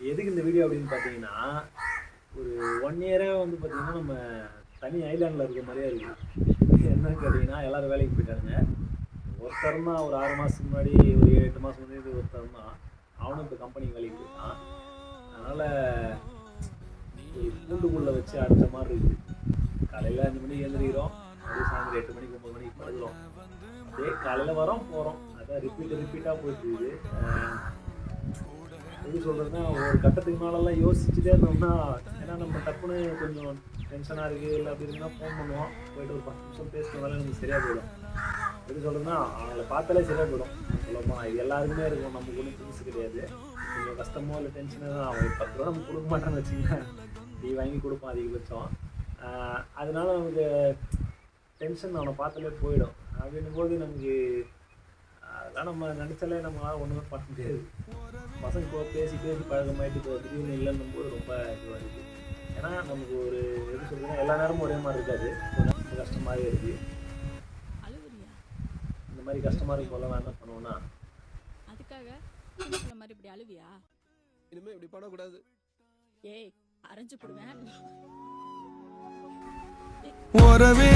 எதுக்கு இந்த வீடியோ அப்படின்னு பார்த்தீங்கன்னா, ஒரு 1 இயரா வந்து பார்த்தீங்கன்னா, நம்ம தனி ஐலாண்ட்ல இருக்க மாரியே இருக்கு. என்னன்னு கேட்டீங்கன்னா, எல்லாரும் வேலைக்கு போயிட்டானுங்க. ஒருத்தன் தான் ஒரு 6 மாசத்துக்கு முன்னாடி, ஒரு 8 மாசம் முன்னாடி ஒருத்தன் தான். அவனும் இப்ப கம்பெனிக்கு வேலைக்கு போயிட்டான். அதனால ஒரு கூண்டுக்குள்ள வச்சு அடைச்ச மாரி இருக்குது. காலையில 5 மணிக்கு எழுந்திரிக்கிறோம். மறுபடியும் சாயந்தரம் 8 மணிக்கு 9 மணிக்கு படுக்குறோம். அப்படியே காலையில வரோம், போறோம். அதான் ரிப்பீட்டா போயிட்டு இருக்குது. எப்படி சொல்றதுன்னா, ஒரு கட்டத்துக்கு மேலலாம் யோசிச்சுட்டே இருந்தோம்னா, ஏன்னா நம்ம டப்புன்னு கொஞ்சம் டென்ஷனா இருக்கு, இல்ல அப்படி இருக்குன்னா ஃபோன் பண்ணுவோம். போயிட்டு ஒரு 10 நிமிஷம் பேசிட்டு வந்தாலே நமக்கு சரியா போயிடும். எப்படி சொல்றதுன்னா, அவங்கள பார்த்தாலே சரியா போயிடும். சொல்லப்போனா இது எல்லாருக்குமே இருக்கும். நமக்கு ஒண்ணும் புதுசு கிடையாது. கொஞ்சம் கஷ்டமோ இல்ல டென்ஷனோ தான் அவன் ரூ. 10 நமக்கு குடுக்க மாட்டான்னு வச்சுக்கங்களேன். டீ வாங்கி குடுப்பான் அதிகபட்சம். அதனால நமக்கு டென்ஷன் அவன பார்த்தாலே போயிடும். அப்படின்னும்போது நமக்கு அதெல்லாம் நம்ம நினைச்சாலே நம்மளால ஒண்ணுமே பண்ண முடியாது. பசங்க இப்போ பேசி பேசி பழக்கமாயிட்டு இப்போ திடீர்னு இல்லைன்னும் போது ரொம்ப இதுவாக இருக்குது. ஏன்னா நமக்கு ஒரு எப்படி சொல்றதுன்னா எல்லா நேரமும் ஒரே மாதிரி இருக்காது. கொஞ்சம் ரொம்ப கஷ்டமாவே இருக்கு. அழுவுறியா? இந்த மாதிரி கஷ்டமா இருக்கும் போல நான் என்ன பண்ணுவேன்னா, அதுக்காக சின்ன பிள்ளை மாதிரி இப்படி அழுவியா? இனிமே இப்படி பண்ணக்கூடாது. ஏய், அரைஞ்சு போடுவேன். உறவே